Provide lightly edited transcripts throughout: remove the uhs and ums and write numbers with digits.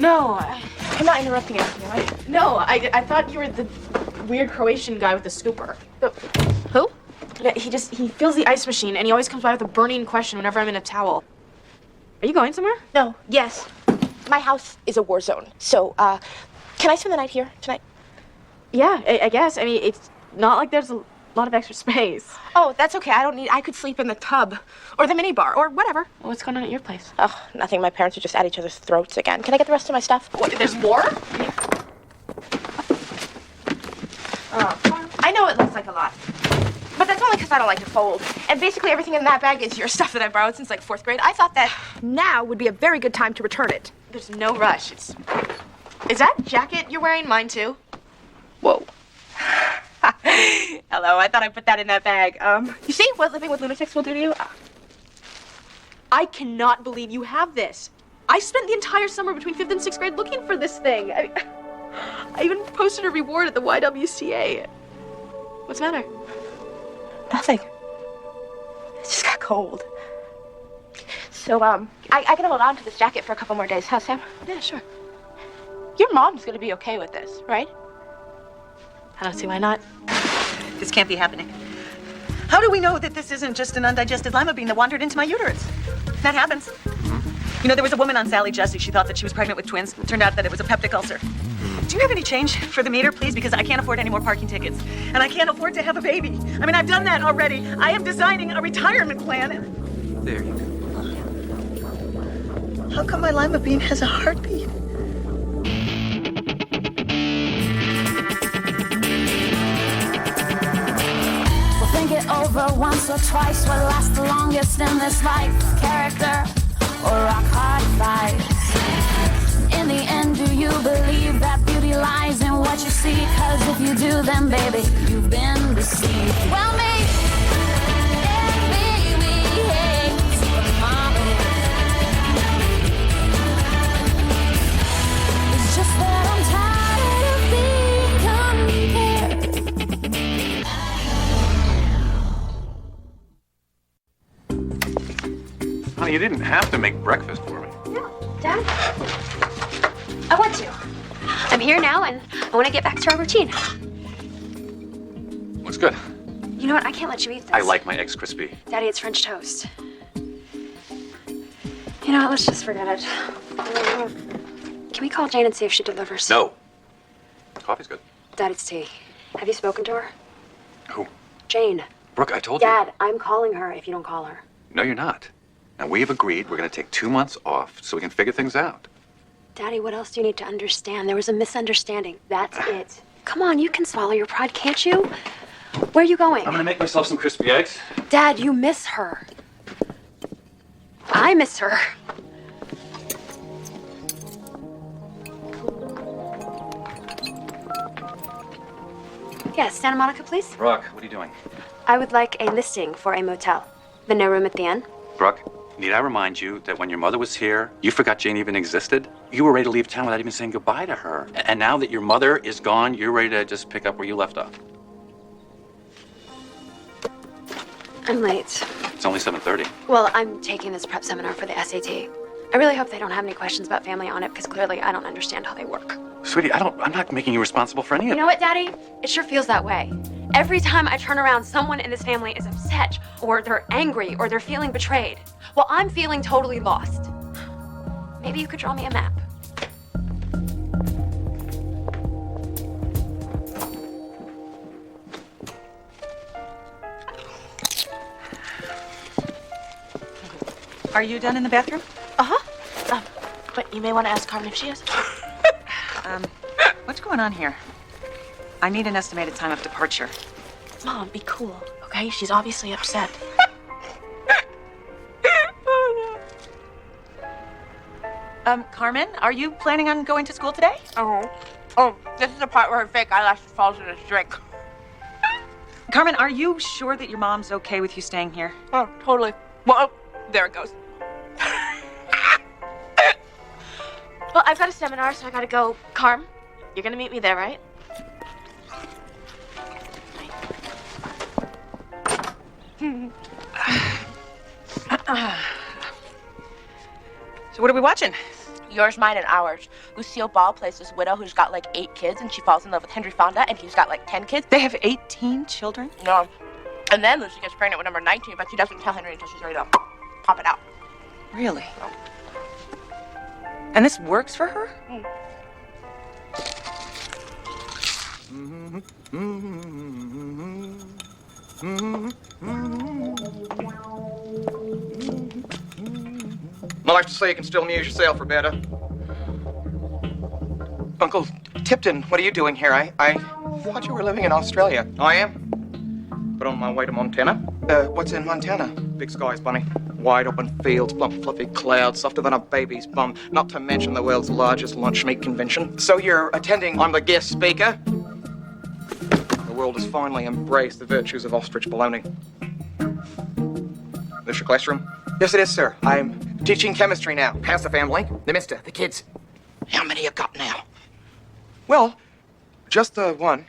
No, I'm not interrupting anything, right? No, I thought you were the weird Croatian guy with the scooper. Who? Yeah, he fills the ice machine, and he always comes by with a burning question whenever I'm in a towel. Are you going somewhere? No, yes. My house is a war zone. So, can I spend the night here tonight? Yeah, I guess. I mean, it's not like there's a lot of extra space. Oh, that's okay. I could sleep in the tub or the minibar or whatever. Well, what's going on at your place? Oh, nothing. My parents are just at each other's throats again. Can I get the rest of my stuff? What, there's more? I know it looks like a lot, but that's only because I don't like to fold. And basically everything in that bag is your stuff that I borrowed since like 4th grade. I thought that now would be a very good time to return it. There's no rush. Is that jacket you're wearing mine too? Whoa. Hello, I thought I put that in that bag. You see what living with lunatics will do to you? I cannot believe you have this. I spent the entire summer between 5th and 6th grade looking for this thing. I even posted a reward at the YWCA. What's the matter? Nothing. It just got cold. So, I can hold on to this jacket for a couple more days, huh, Sam? Yeah, sure. Your mom's gonna be okay with this, right? I don't see why not. This can't be happening. How do we know that this isn't just an undigested lima bean that wandered into my uterus? That happens. You know, there was a woman on Sally Jesse. She thought that she was pregnant with twins. It turned out that it was a peptic ulcer. Do you have any change for the meter, please? Because I can't afford any more parking tickets. And I can't afford to have a baby. I mean, I've done that already. I am designing a retirement plan. There you go. How come my lima bean has a heartbeat? Think it over once or twice. What lasts the longest in this life? Character or rock hard fight? In the end, do you believe that beauty lies in what you see? Cause if you do, then baby, you've been deceived. Well, me, yeah, baby, hey, mama. It's just that I'm tired of being compared. Honey, you didn't have to make breakfast for me. No, Dad. I want to. I'm here now, and I want to get back to our routine. Looks good. You know what? I can't let you eat this. I like my eggs crispy. Daddy, it's French toast. You know what? Let's just forget it. Can we call Jane and see if she delivers? No. Coffee's good. Dad, it's tea. Have you spoken to her? Who? Jane. Brooke, I told you. Dad, I'm calling her if you don't call her. No, you're not. Now, we've agreed we're going to take 2 months off so we can figure things out. Daddy, what else do you need to understand? There was a misunderstanding. That's it. Come on, you can swallow your pride, can't you? Where are you going? I'm going to make myself some crispy eggs. Dad, you miss her. I miss her. Yes, Santa Monica, please. Brooke, what are you doing? I would like a listing for a motel. The no room at the inn. Brooke, need I remind you that when your mother was here, you forgot Jane even existed? You were ready to leave town without even saying goodbye to her. And now that your mother is gone, you're ready to just pick up where you left off. I'm late. It's only 7:30. Well, I'm taking this prep seminar for the SAT. I really hope they don't have any questions about family on it, because clearly I don't understand how they work. Sweetie, I'm not making you responsible for any of You it. know what, Daddy? It sure feels that way. Every time I turn around, someone in this family is upset, or they're angry, or they're feeling betrayed. Well, I'm feeling totally lost. Maybe you could draw me a map. Are you done in the bathroom? Uh-huh. But you may want to ask Carmen if she is. What's going on here? I need an estimated time of departure. Mom, be cool, okay? She's obviously upset. Carmen, are you planning on going to school today? Oh, this is the part where her fake eyelashes falls in a drink. Carmen, are you sure that your mom's okay with you staying here? Oh, totally. Well, there it goes. Well, I've got a seminar, so I gotta go. Carm, you're gonna meet me there, right? So what are we watching? Yours, mine, and ours. Lucille Ball plays this widow who's got like 8 kids, and she falls in love with Henry Fonda, and he's got like 10 kids. They have 18 children? No. And then Lucy gets pregnant with number 19, but she doesn't tell Henry until she's ready to pop it out. Really? And this works for her? I like to say you can still amuse yourself, Roberta. Uncle Tipton, what are you doing here? I thought you were living in Australia. I am. But on my way to Montana. What's in Montana? Big skies, Bunny. Wide open fields, plump fluffy clouds, softer than a baby's bum. Not to mention the world's largest lunch meat convention. So you're attending? I'm the guest speaker. The world has finally embraced the virtues of ostrich bologna. This your classroom? Yes, it is, sir. I'm teaching chemistry now. How's the family? The mister, the kids. How many you got now? Well, just the one.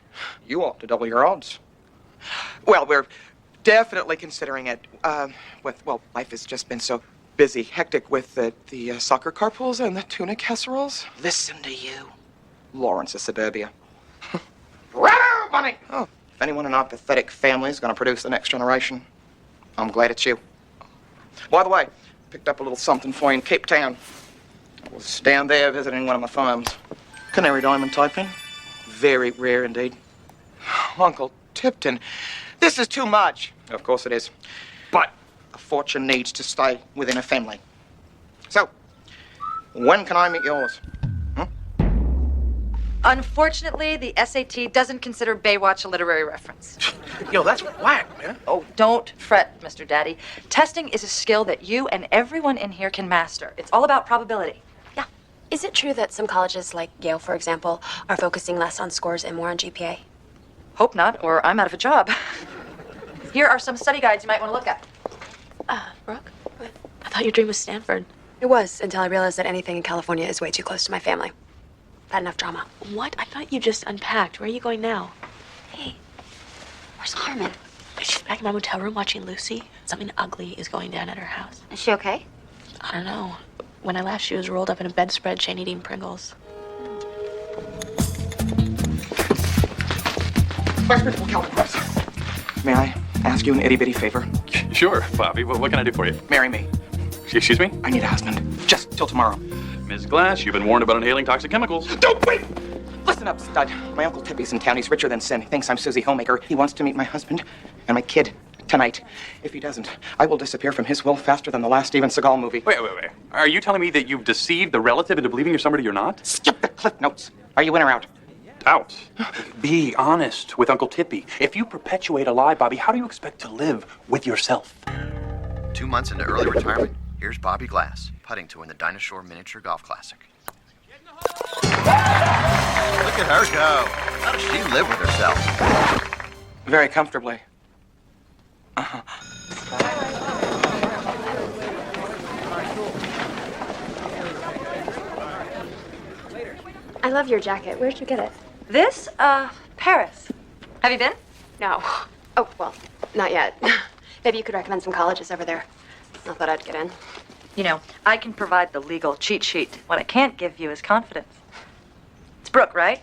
You ought to double your odds. Well, we're definitely considering it. Life has just been so busy, hectic with the soccer carpools and the tuna casseroles. Listen to you. Lawrence of Suburbia. Wow, Bunny! Oh, if anyone in our pathetic family is going to produce the next generation, I'm glad it's you. By the way, picked up a little something for you in Cape Town. I was down there visiting one of my farms. Canary diamond typing. Very rare indeed. Uncle Tipton, this is too much. Of course it is. But a fortune needs to stay within a family. So, when can I meet yours? Unfortunately, the SAT doesn't consider Baywatch a literary reference. Yo, that's whack, man. Oh, don't fret, Mr. Daddy. Testing is a skill that you and everyone in here can master. It's all about probability. Yeah. Is it true that some colleges, like Yale, for example, are focusing less on scores and more on GPA? Hope not, or I'm out of a job. Here are some study guides you might want to look at. Brooke? I thought your dream was Stanford. It was, until I realized that anything in California is way too close to my family. Had enough drama. What? I thought you just unpacked. Where are you going now? Hey, where's Carmen? She's back in my motel room watching Lucy. Something ugly is going down at her house. Is she okay? I don't know. When I left, she was rolled up in a bedspread chain eating Pringles. Vice Principal Calvin, may I ask you an itty-bitty favor? Sure, Bobby. What can I do for you? Marry me. Excuse me? I need a husband. Just till tomorrow. Ms. Glass, you've been warned about inhaling toxic chemicals. Don't wait! Listen up, stud. My Uncle Tippy's in town. He's richer than sin. He thinks I'm Susie Homemaker. He wants to meet my husband and my kid tonight. If he doesn't, I will disappear from his will faster than the last Steven Seagal movie. Wait. Are you telling me that you've deceived the relative into believing you're somebody you're not? Skip the cliff notes. Are you in or out? Out. Be honest with Uncle Tippy. If you perpetuate a lie, Bobby, how do you expect to live with yourself? 2 months into early retirement, here's Bobby Glass, putting to win the Dinosaur Miniature Golf Classic. Look at her go. How does she live with herself? Very comfortably. I love your jacket. Where'd you get it? This? Paris. Have you been? No. Oh, well, not yet. Maybe you could recommend some colleges over there. Not that I'd get in. You know, I can provide the legal cheat sheet. What I can't give you is confidence. It's Brooke, right?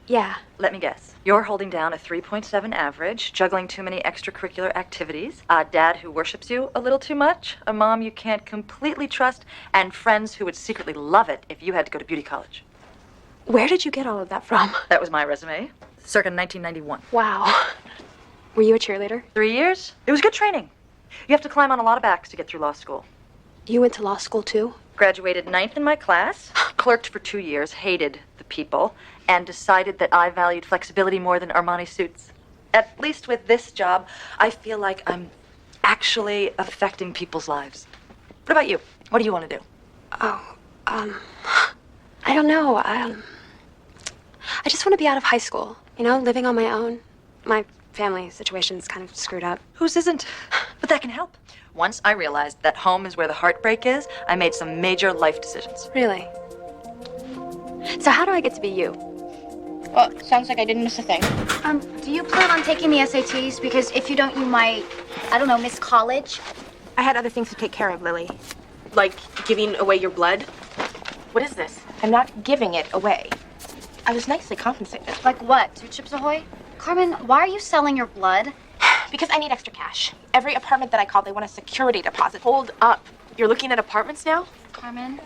Yeah. Let me guess. You're holding down a 3.7 average, juggling too many extracurricular activities, a dad who worships you a little too much, a mom you can't completely trust, and friends who would secretly love it if you had to go to beauty college. Where did you get all of that from? That was my resume, circa 1991. Wow. Were you a cheerleader? 3 years. It was good training. You have to climb on a lot of backs to get through law school. You went to law school too? Graduated 9th in my class, clerked for 2 years, hated the people, and decided that I valued flexibility more than Armani suits. At least with this job, I feel like I'm actually affecting people's lives. What about you? What do you want to do? I don't know. I just want to be out of high school, you know, living on my own. My family situation's kind of screwed up. Whose isn't? But that can help. Once I realized that home is where the heartbreak is, I made some major life decisions. Really? So how do I get to be you? Well, sounds like I didn't miss a thing. Do you plan on taking the SATs? Because if you don't, you might, I don't know, miss college. I had other things to take care of, Lily. Like giving away your blood? What is this? I'm not giving it away. I was nicely compensated. Like what? 2 Chips Ahoy? Carmen, why are you selling your blood? Because I need extra cash. Every apartment that I call, they want a security deposit. Hold up. You're looking at apartments now? Carmen,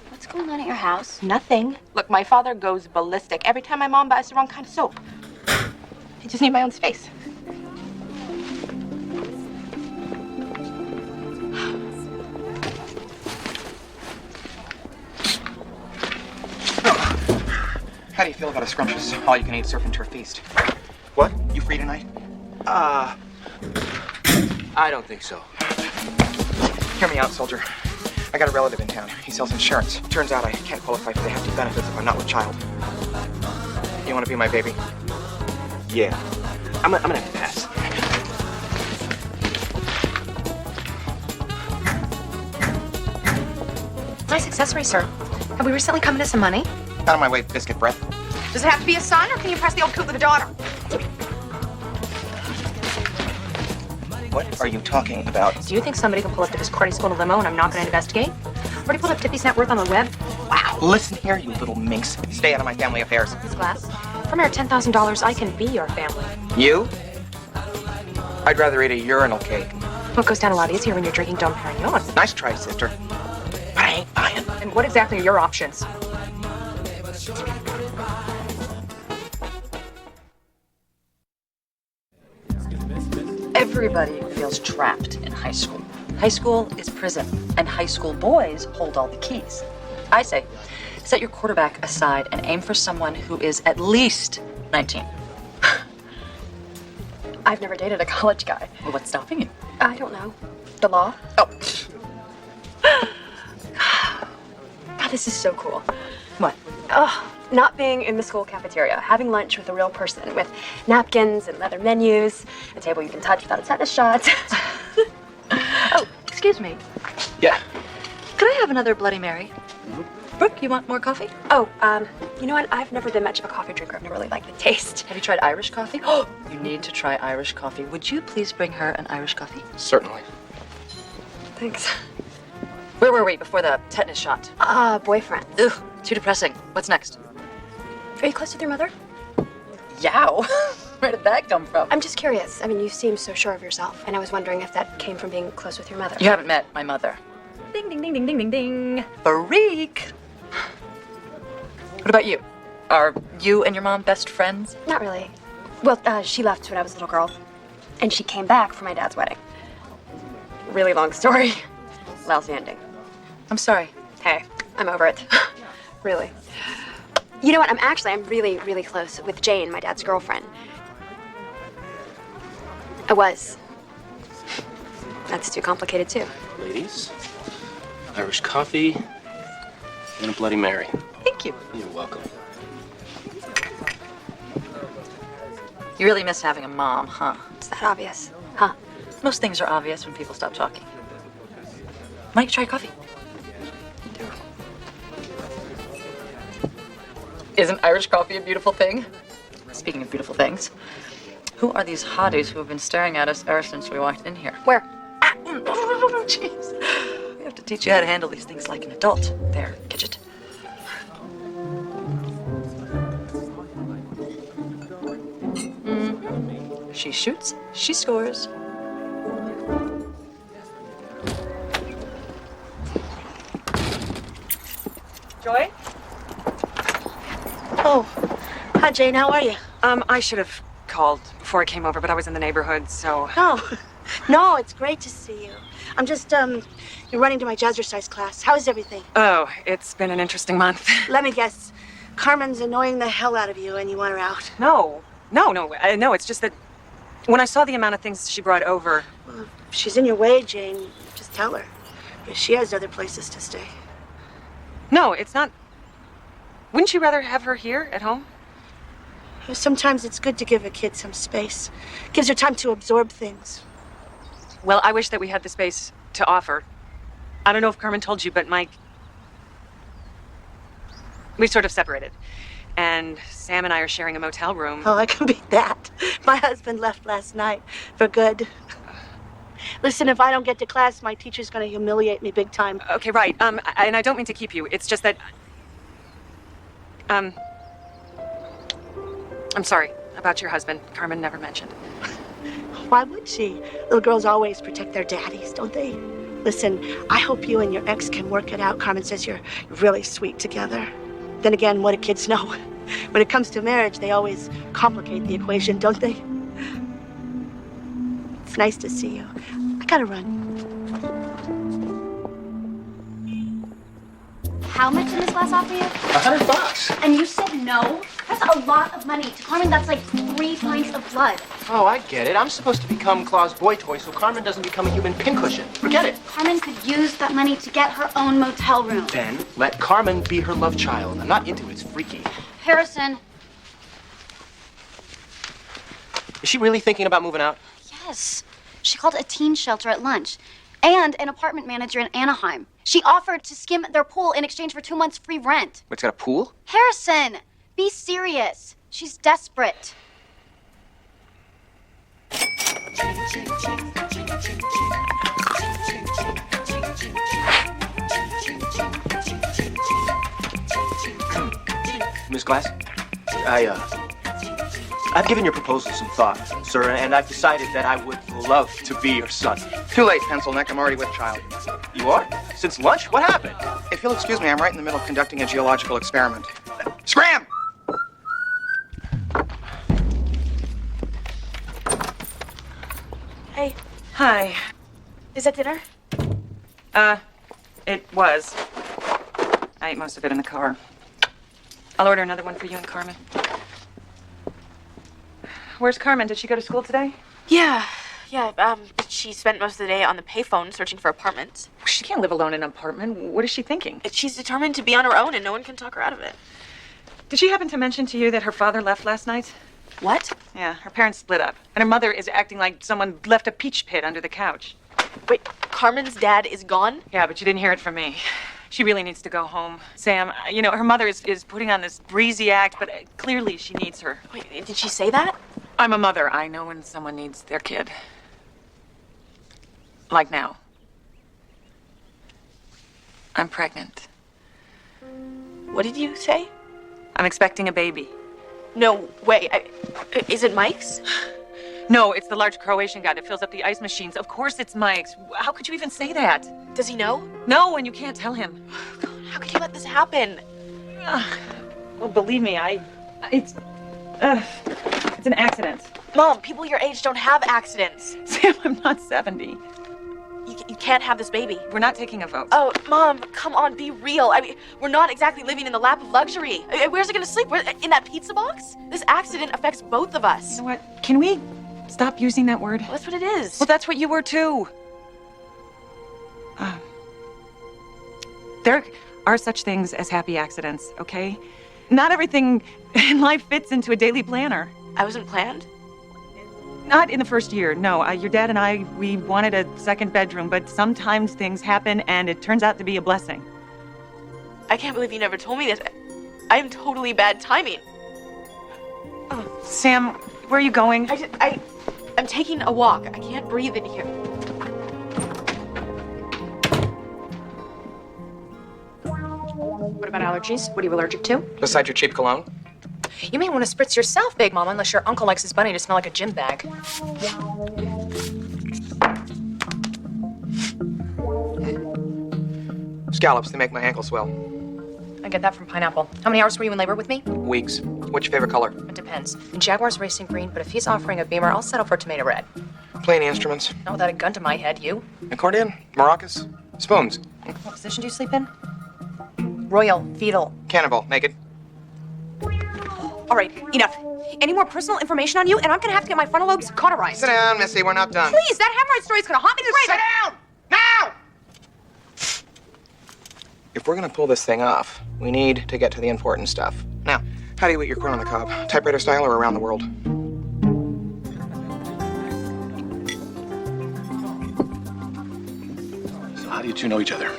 what's going on at your house? Nothing. Look, my father goes ballistic every time my mom buys the wrong kind of soap. I just need my own space. How do you feel about a scrumptious all-you-can-eat surf and turf feast? What? You free tonight? I don't think so. Hear me out, soldier. I got a relative in town. He sells insurance. Turns out I can't qualify for the hefty benefits if I'm not with child. You want to be my baby? Yeah. I'm gonna have to pass. Nice accessory, sir. Have we recently come into some money? Out of my way, biscuit breath. Does it have to be a son, or can you press the old coot with a daughter? What are you talking about? Do you think somebody can pull up to this karate school in a limo and I'm not going to investigate? Already pulled up Tippy's net worth on the web? Wow. Listen here, you little minx. Stay out of my family affairs. Miss Glass, for mere $10,000, I can be your family. You? I'd rather eat a urinal cake. What goes down a lot easier when you're drinking Dom Perignon? Nice try, sister. But I ain't buying. And what exactly are your options? Everybody feels trapped in high school. High school is prison, and high school boys hold all the keys. I say, set your quarterback aside and aim for someone who is at least 19. I've never dated a college guy. Well, what's stopping you? I don't know. The law? Oh. God, this is so cool. What? Oh, not being in the school cafeteria, having lunch with a real person with napkins and leather menus, a table you can touch without a tetanus shot. Oh, excuse me. Yeah. Could I have another Bloody Mary? Brooke, you want more coffee? Oh, you know what? I've never been much of a coffee drinker. I've never really liked the taste. Have you tried Irish coffee? Oh, you need to try Irish coffee. Would you please bring her an Irish coffee? Certainly. Thanks. Where were we before the tetanus shot? Boyfriend. Ugh, too depressing. What's next? Are you close with your mother? Yow. Where did that come from? I'm just curious. I mean, you seem so sure of yourself, and I was wondering if that came from being close with your mother. You haven't met my mother. Ding, ding, ding, ding, ding, ding, ding. Freak. What about you? Are you and your mom best friends? Not really. Well, she left when I was a little girl, and she came back for my dad's wedding. Really long story. Lousy ending. I'm sorry. Hey, I'm over it. Really. You know what? I'm really, really close with Jane, my dad's girlfriend. I was. That's too complicated, too. Ladies, Irish coffee and a Bloody Mary. Thank you. You're welcome. You really miss having a mom, huh? It's that obvious, huh? Most things are obvious when people stop talking. Why don't you try coffee? Isn't Irish coffee a beautiful thing? Speaking of beautiful things, who are these hotties who have been staring at us ever since we walked in here? Where? Ah, jeez. We have to teach you how to handle these things like an adult. There, Gidget. She shoots, she scores. Joy? Oh, hi, Jane. How are you? I should have called before I came over, but I was in the neighborhood, so... No, it's great to see you. I'm just, running to my jazzercise class. How's everything? Oh, it's been an interesting month. Let me guess. Carmen's annoying the hell out of you and you want her out. No, it's just that when I saw the amount of things she brought over... Well, if she's in your way, Jane, just tell her. Because she has other places to stay. No, it's not... Wouldn't you rather have her here at home? Sometimes it's good to give a kid some space. Gives her time to absorb things. Well, I wish that we had the space to offer. I don't know if Carmen told you, but Mike... We sort of separated. And Sam and I are sharing a motel room. Oh, I can beat that. My husband left last night for good. Listen, if I don't get to class, my teacher's going to humiliate me big time. Okay, right. And I don't mean to keep you. It's just that I'm sorry about your husband. Carmen never mentioned. Why would she? Little girls always protect their daddies, don't they? Listen, I hope you and your ex can work it out. Carmen says you're really sweet together. Then again, what do kids know? When it comes to marriage, they always complicate the equation, don't they? It's nice to see you. I gotta run. How much did Miss Glass offer you? $100. And you said no? That's a lot of money. To Carmen, that's like 3 pints of blood. Oh, I get it. I'm supposed to become Claw's boy toy so Carmen doesn't become a human pincushion. Forget it. Carmen could use that money to get her own motel room. Then let Carmen be her love child. I'm not into it. It's freaky. Harrison. Is she really thinking about moving out? Yes. She called a teen shelter at lunch. And an apartment manager in Anaheim. She offered to skim their pool in exchange for 2 months free rent. It's got a pool? Harrison, be serious. She's desperate. Miss Glass, I've given your proposal some thought, sir, and I've decided that I would love to be your son. Too late, pencil neck. I'm already with child. You are? Since lunch? What happened? If you'll excuse me, I'm right in the middle of conducting a geological experiment. Scram! Hey, Hi. is that dinner? It was. I ate most of it in the car. I'll order another one for you and Carmen. Where's Carmen? Did she go to school today? Yeah. She spent most of the day on the payphone searching for apartments. She can't live alone in an apartment. What is she thinking? She's determined to be on her own and no one can talk her out of it. Did she happen to mention to you that her father left last night? What? Yeah, her parents split up. And her mother is acting like someone left a peach pit under the couch. Wait, Carmen's dad is gone? Yeah, but you didn't hear it from me. She really needs to go home. Sam, her mother is putting on this breezy act, but clearly she needs her. Wait, did she say that? I'm a mother. I know when someone needs their kid. Like now. I'm pregnant. What did you say? I'm expecting a baby. No way. Is it Mike's? No, it's the large Croatian guy that fills up the ice machines. Of course it's Mike's. How could you even say that? Does he know? No, and you can't tell him. How could you let this happen? Well, believe me, it's an accident. Mom, people your age don't have accidents. Sam, I'm not 70. You can't have this baby. We're not taking a vote. Oh, Mom, come on, be real. I mean, we're not exactly living in the lap of luxury. Where's it gonna sleep? In that pizza box? This accident affects both of us. You know what? Can we stop using that word? Well, that's what it is. Well, that's what you were too. There are such things as happy accidents, okay? Not everything in life fits into a daily planner. I wasn't planned? Not in the first year, no. Your dad and I, we wanted a second bedroom, but sometimes things happen and it turns out to be a blessing. I can't believe you never told me this. I am totally bad timing. Oh, Sam, where are you going? I'm taking a walk. I can't breathe in here. What about allergies? What are you allergic to? Besides your cheap cologne? You may want to spritz yourself, Big Mama, unless your uncle likes his bunny to smell like a gym bag. Scallops, they make my ankle swell. I get that from pineapple. How many hours were you in labor with me? Weeks. What's your favorite color? It depends. The Jaguar's racing green, but if he's offering a Beamer, I'll settle for tomato red. Play any instruments? Not without a gun to my head, you? Accordion? Maracas? Spoons? What position do you sleep in? Royal, fetal. Cannonball, naked. All right, enough. Any more personal information on you, and I'm gonna have to get my frontal lobes cauterized. Sit down, Missy. We're not done. Please, that hemorrhoid story's gonna haunt me forever. Sit down! Now! If we're gonna pull this thing off, we need to get to the important stuff. Now, how do you eat your corn on the cob? Typewriter style or around the world? So how do you two know each other?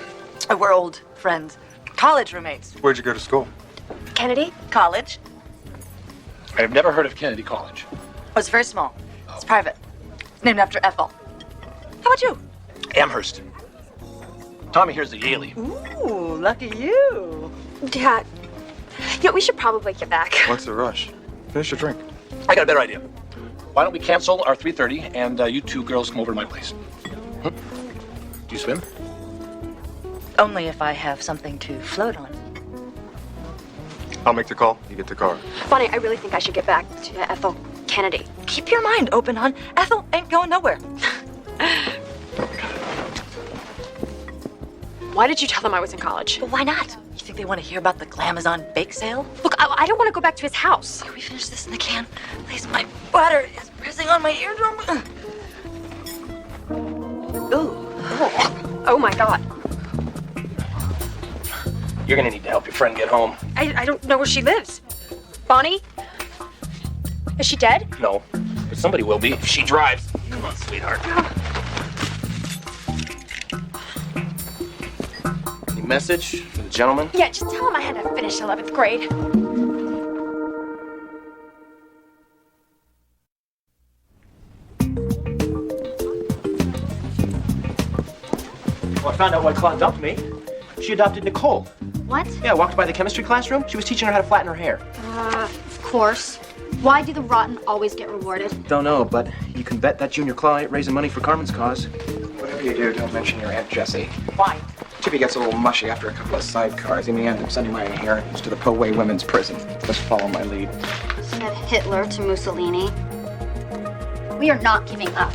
We're old friends. College roommates. Where'd you go to school? Kennedy College. I've never heard of Kennedy College. Oh, it's very small. It's private. It's named after Ethel. How about you? Amherst. Tommy here's a Yaley. Ooh, lucky you. Dad, Yeah, we should probably get back. What's the rush? Finish your drink. I got a better idea. Why don't we cancel our 3:30 and you two girls come over to my place? Do you swim? Only if I have something to float on. I'll make the call. You get the car. Bonnie, I really think I should get back to Ethel Kennedy. Keep your mind open, hon. Ethel ain't going nowhere. Why did you tell them I was in college? But why not? You think they want to hear about the Glamazon bake sale? Look, I don't want to go back to his house. Can we finish this in the can? Please, my butter is pressing on my eardrum. Ooh. Oh my God. You're gonna need to help your friend get home. I don't know where she lives. Bonnie? Is she dead? No, but somebody will be if she drives. Come on, sweetheart. Any message for the gentleman? Yeah, just tell him I had to finish 11th grade. Well, I found out why Claude dumped me. She adopted Nicole. What? Yeah, I walked by the chemistry classroom. She was teaching her how to flatten her hair. Of course. Why do the rotten always get rewarded? Don't know, but you can bet that Junior Claw ain't raising money for Carmen's cause. Whatever you do, don't mention your Aunt Jessie. Why? Tippy gets a little mushy after a couple of sidecars. In the end, I'm sending my inheritance to the Poway Women's Prison. Just follow my lead. Said Hitler to Mussolini. We are not giving up.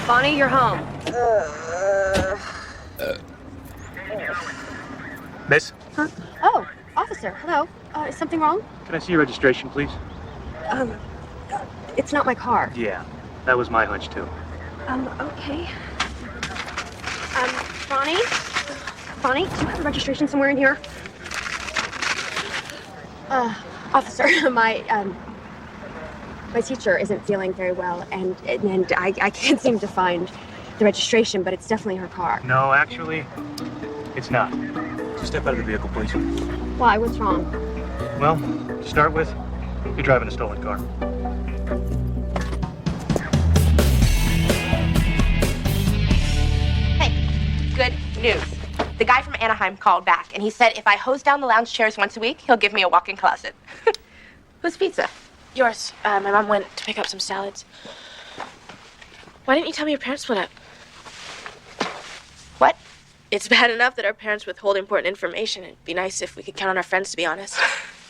Bonnie, you're home. Miss, Huh? Oh, officer, hello. Is something wrong? can I see your registration, please? It's not my car. Yeah, that was my hunch, too. Okay. Bonnie? Bonnie, do you have a registration somewhere in here? Officer, my teacher isn't feeling very well, and I can't seem to find the registration, but it's definitely her car. No, actually, it's not. So step out of the vehicle, please. Why? What's wrong? Well, to start with, you're driving a stolen car. Hey, good news. The guy from Anaheim called back, and he said if I hose down the lounge chairs once a week, he'll give me a walk-in closet. Whose pizza? Yours. My mom went to pick up some salads. Why didn't you tell me your parents split up? What? It's bad enough that our parents withhold important information. It'd be nice if we could count on our friends, to be honest.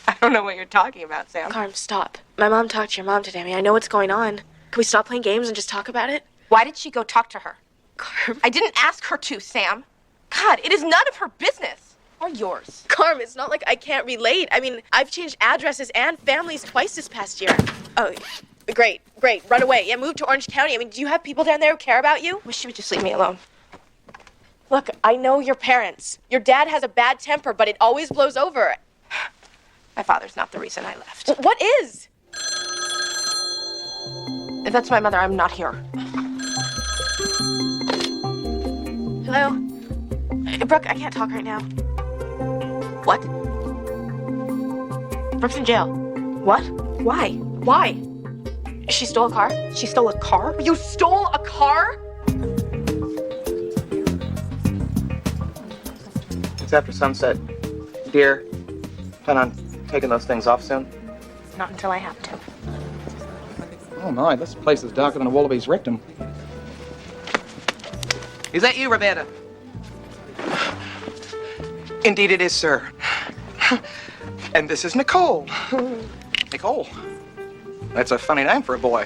I don't know what you're talking about, Sam. Carm, stop. My mom talked to your mom today. I mean, I know what's going on. Can we stop playing games and just talk about it? Why did she go talk to her? Carm. I didn't ask her to, Sam. God, it is none of her business. Or yours. Carm, it's not like I can't relate. I mean, I've changed addresses and families twice this past year. Oh, great. Run away. Yeah, move to Orange County. I mean, do you have people down there who care about you? Wish she would just leave me alone. Look, I know your parents. Your dad has a bad temper, but it always blows over. My father's not the reason I left. What is? If that's my mother, I'm not here. Hello? Brooke, I can't talk right now. What? Brooke's in jail. What? Why? Why? She stole a car. She stole a car? You stole a car? It's after sunset. Dear, plan on taking those things off soon? Not until I have to. Oh my, this place is darker than a wallaby's rectum. Is that you, Roberta? Indeed it is, sir. And this is Nicole. Nicole? That's a funny name for a boy.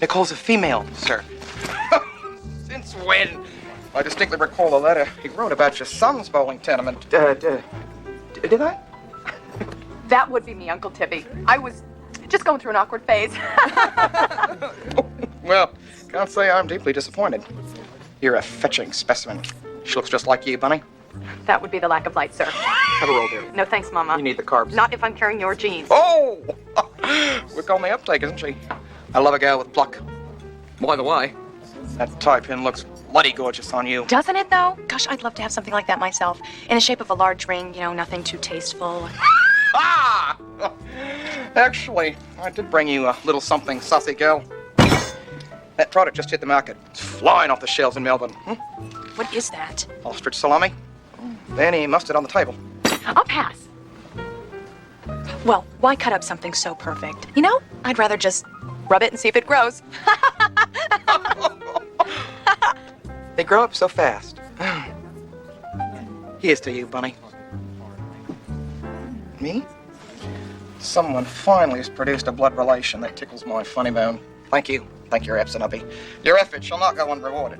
Nicole's a female, sir. Since when? I distinctly recall the letter he wrote about your son's bowling tournament. Did I? That would be me, Uncle Tippy. I was just going through an awkward phase. Well, can't say I'm deeply disappointed. You're a fetching specimen. She looks just like you, Bunny. That would be the lack of light, sir. Have a roll, dear. No thanks, Mama. You need the carbs. Not if I'm carrying your genes. Oh! Quick on the uptake, isn't she? I love a girl with pluck. By the way, that tie pin looks bloody gorgeous on you. Doesn't it, though? Gosh, I'd love to have something like that myself. In the shape of a large ring, you know, nothing too tasteful. Ah! Actually, I did bring you a little something, sussy girl. That product just hit the market. It's flying off the shelves in Melbourne. What is that? Ostrich salami. Any mustard on the table. I'll pass. Well, why cut up something so perfect? You know, I'd rather just rub it and see if it grows. They grow up so fast. Here's to you, Bunny. Me? Someone finally has produced a blood relation that tickles my funny bone. Thank you. Thank you, Epsonobi. Your efforts shall not go unrewarded.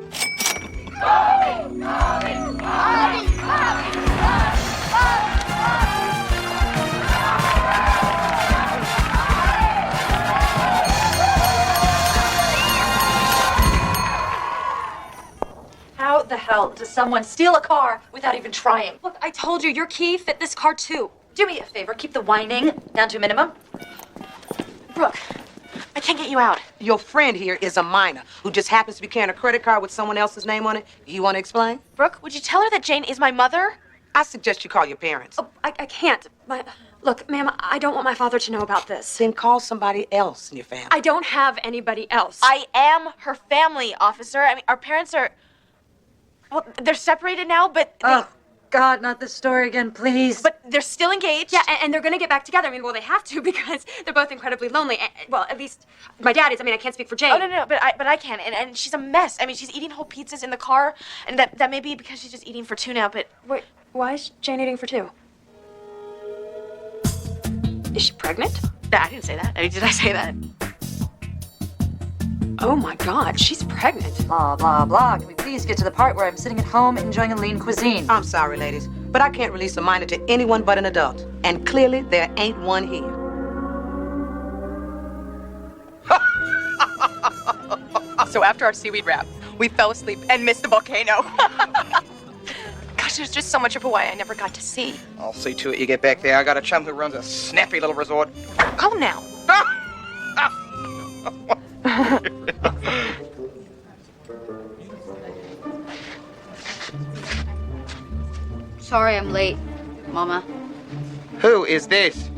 How the hell does someone steal a car without even trying? Look, I told you, your key fit this car too. Do me a favor, keep the whining down to a minimum. Brooke, I can't get you out. Your friend here is a minor who just happens to be carrying a credit card with someone else's name on it. You want to explain? Brooke, would you tell her that Jane is my mother? I suggest you call your parents. Oh, I can't. Look, ma'am, I don't want my father to know about this. Then call somebody else in your family. I don't have anybody else. I am her family, officer. I mean, our parents are... Well, they're separated now, but... Oh, God, not this story again, please. But they're still engaged. Yeah, and they're gonna get back together. I mean, well, they have to because they're both incredibly lonely. Well, at least my dad is. I mean, I can't speak for Jane. Oh, no, but I can. And she's a mess. I mean, she's eating whole pizzas in the car, and that may be because she's just eating for two now, but... Wait, why is Jane eating for two? Is she pregnant? Nah, I didn't say that. I mean, did I say that? Oh my God, she's pregnant. Blah, blah, blah. Can we please get to the part where I'm sitting at home enjoying a lean cuisine? I'm sorry, ladies, but I can't release a minor to anyone but an adult. And clearly, there ain't one here. So after our seaweed wrap, we fell asleep and missed the volcano. Gosh, there's just so much of Hawaii I never got to see. I'll see to it you get back there. I got a chum who runs a snappy little resort. Call him now. Sorry I'm late, Mama. Who is this?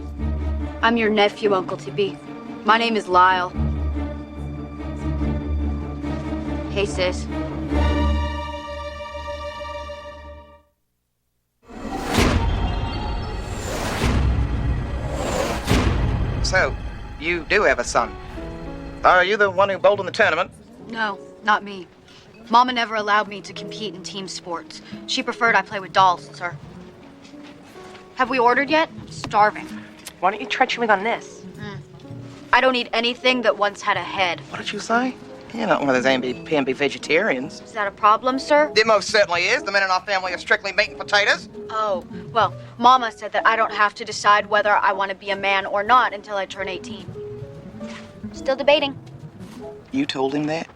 I'm your nephew, Uncle Tippy. My name is Lyle. Hey, sis. So, you do have a son. Are you the one who bowled in the tournament? No, not me. Mama never allowed me to compete in team sports. She preferred I play with dolls, sir. Have we ordered yet? I'm starving. Why don't you try chewing on this? I don't eat anything that once had a head. What did you say? You're not one of those AMB vegetarians. Is that a problem, sir? It most certainly is. The men in our family are strictly meat and potatoes. Oh, well, Mama said that I don't have to decide whether I want to be a man or not until I turn 18. Still debating. You told him that?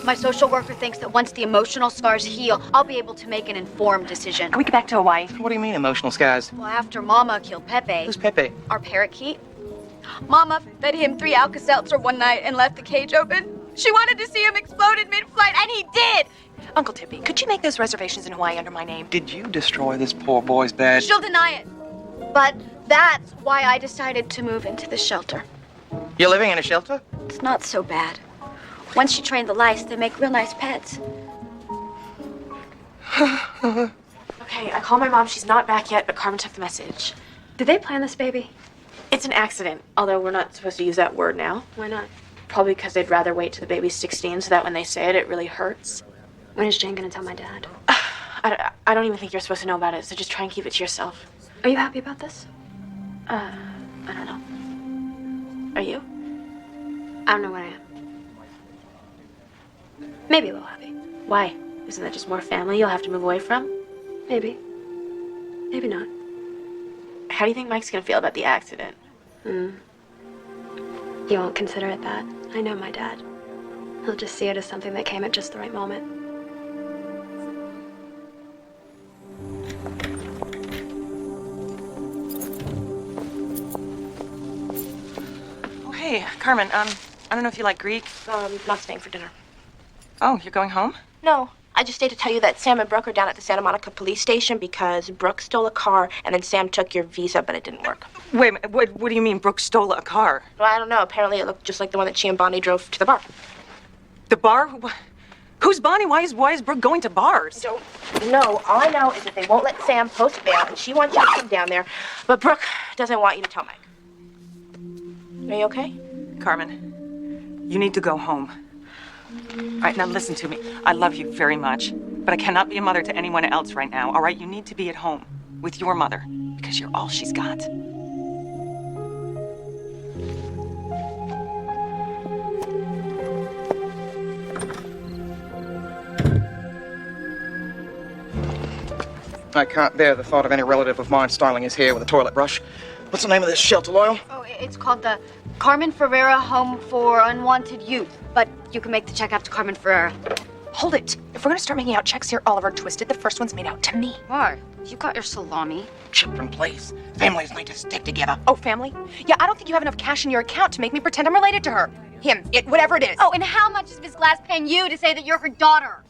My social worker thinks that once the emotional scars heal, I'll be able to make an informed decision. Can we get back to Hawaii? What do you mean, emotional scars? Well, after Mama killed Pepe. Who's Pepe? Our parakeet. Mama fed him 3 Alka-Seltzer one night and left the cage open. She wanted to see him explode in mid-flight, and he did! Uncle Tippy, could you make those reservations in Hawaii under my name? Did you destroy this poor boy's bed? She'll deny it. But that's why I decided to move into the shelter. You're living in a shelter? It's not so bad. Once you train the lice, they make real nice pets. Okay, I called my mom. She's not back yet, but Carmen took the message. Did they plan this baby? It's an accident, although we're not supposed to use that word now. Why not? Probably because they'd rather wait till the baby's 16 so that when they say it, it really hurts. When is Jane gonna tell my dad? I don't even think you're supposed to know about it, so just try and keep it to yourself. Are you happy about this? I don't know. Are you? I don't know what I am. Maybe a little happy. Why? Isn't that just more family you'll have to move away from? Maybe. Maybe not. How do you think Mike's gonna feel about the accident? You won't consider it that. I know my dad. He'll just see it as something that came at just the right moment. Oh, hey, Carmen, I don't know if you like Greek. Not staying for dinner. Oh, you're going home? No, I just stayed to tell you that Sam and Brooke are down at the Santa Monica police station because Brooke stole a car and then Sam took your visa, but it didn't work. Wait, what do you mean Brooke stole a car? Well, I don't know. Apparently it looked just like the one that she and Bonnie drove to the bar. The bar? Who's Bonnie? Why is Brooke going to bars? Don't know. All I know is that they won't let Sam post bail, and she wants you to come down there, but Brooke doesn't want you to tell Mike. Are you okay? Carmen, you need to go home. All right, now listen to me. I love you very much, but I cannot be a mother to anyone else right now, all right? You need to be at home with your mother because you're all she's got. I can't bear the thought of any relative of mine styling his hair with a toilet brush. What's the name of this shelter, Loyal? Oh, it's called the Carmen Ferreira Home for Unwanted Youth. But you can make the check out to Carmen Ferreira. Hold it. If we're gonna start making out checks here, Oliver, Twisted, the first one's made out to me. Why? You got your salami. Children, please. Families need to stick together. Oh, family? Yeah, I don't think you have enough cash in your account to make me pretend I'm related to her. Him, it, whatever it is. Oh, and how much is Miss Glass paying you to say that you're her daughter?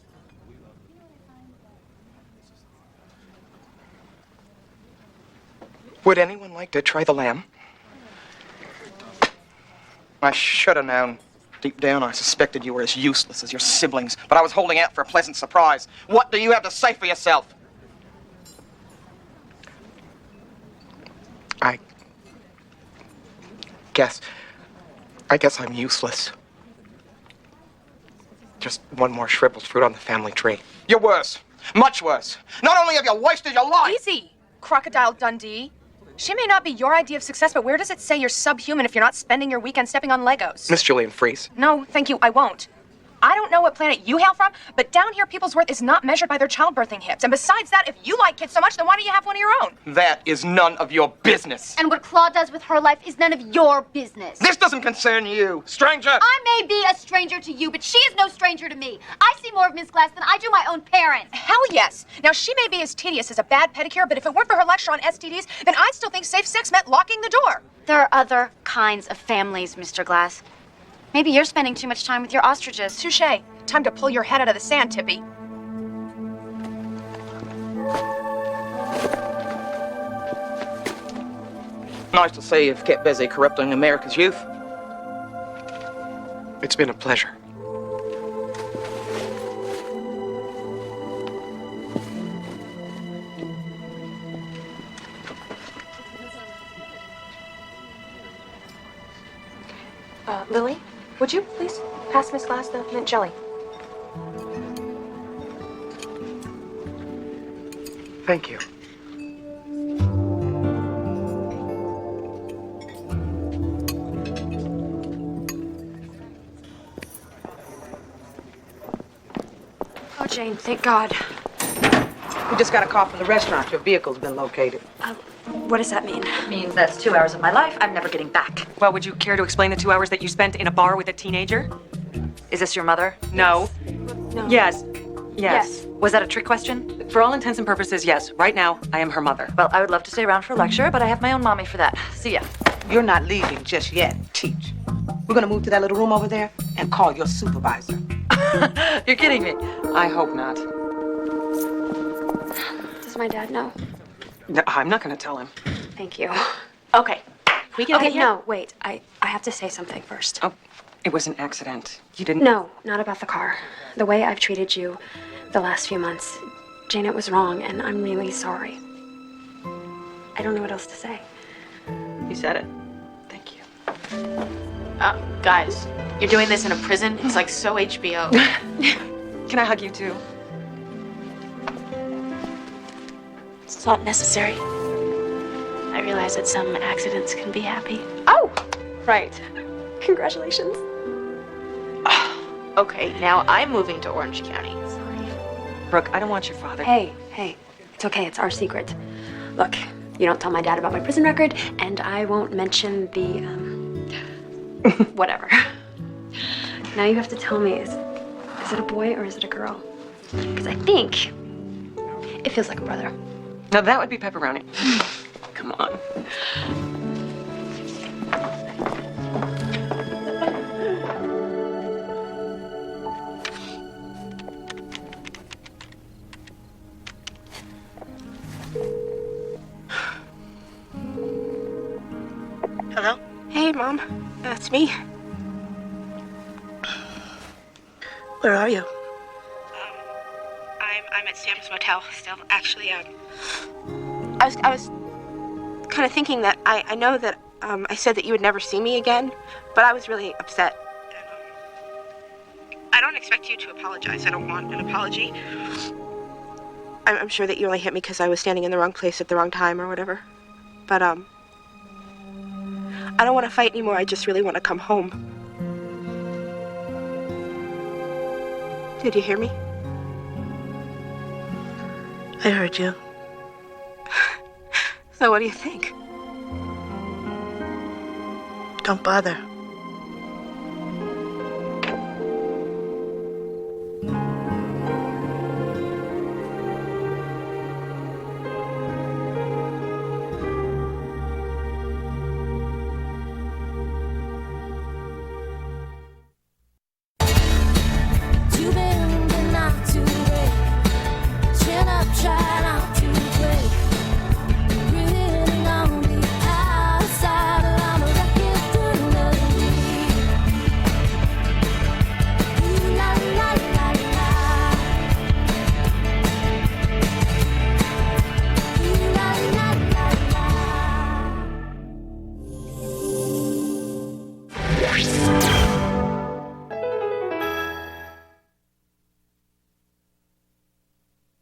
Would anyone like to try the lamb? I should have known. Deep down, I suspected you were as useless as your siblings, but I was holding out for a pleasant surprise. What do you have to say for yourself? I guess I'm useless. Just one more shriveled fruit on the family tree. You're worse. Much worse. Not only have you wasted your life... Easy, Crocodile Dundee. She may not be your idea of success, but where does it say you're subhuman if you're not spending your weekend stepping on Legos? Miss Julian Fries. No, thank you, I won't. I don't know what planet you hail from, but down here people's worth is not measured by their childbirthing hips. And besides that, if you like kids so much, then why don't you have one of your own? That is none of your business. And what Claude does with her life is none of your business. This doesn't concern you, stranger. I may be a stranger to you, but she is no stranger to me. I see more of Miss Glass than I do my own parents. Hell yes. Now, she may be as tedious as a bad pedicure, but if it weren't for her lecture on STDs, then I'd still think safe sex meant locking the door. There are other kinds of families, Mr. Glass. Maybe you're spending too much time with your ostriches. Touché. Time to pull your head out of the sand, Tippy. Nice to see you've kept busy corrupting America's youth. It's been a pleasure. Lily, would you please pass Miss Glass the mint jelly? Thank you. Oh, Jane, thank God. We just got a call from the restaurant. Your vehicle's been located. What does that mean? Means that's 2 hours of my life I'm never getting back. Well, would you care to explain the 2 hours that you spent in a bar with a teenager? Is this your mother? No. No. Yes. Yes. Was that a trick question? For all intents and purposes, yes. Right now, I am her mother. Well, I would love to stay around for a lecture, but I have my own mommy for that. See ya. You're not leaving just yet, Teach. We're gonna move to that little room over there and call your supervisor. You're kidding me. I hope not. Does my dad know? No, I'm not going to tell him. Thank you. Okay. We can Okay, no, wait. I have to say something first. Oh, it was an accident. You didn't... No, not about the car. The way I've treated you the last few months. Jane, it was wrong, and I'm really sorry. I don't know what else to say. You said it. Thank you. Guys, you're doing this in a prison? It's like so HBO. Can I hug you too? It's not necessary. I realize that some accidents can be happy. Oh, right. Congratulations. Okay, now I'm moving to Orange County. Brooke, I don't want your father. Hey, it's okay. It's our secret. Look, you don't tell my dad about my prison record, and I won't mention the, whatever. Now you have to tell me, is it a boy or is it a girl? Because I think it feels like a brother. No, that would be pepperoni. Come on. Mom. That's me. Where are you? I'm at Sam's motel still. Actually, I was kind of thinking that I know that I said that you would never see me again, but I was really upset. I don't expect you to apologize. I don't want an apology. I'm sure that you only hit me because I was standing in the wrong place at the wrong time or whatever. But I don't want to fight anymore. I just really want to come home. Did you hear me? I heard you. So what do you think? Don't bother.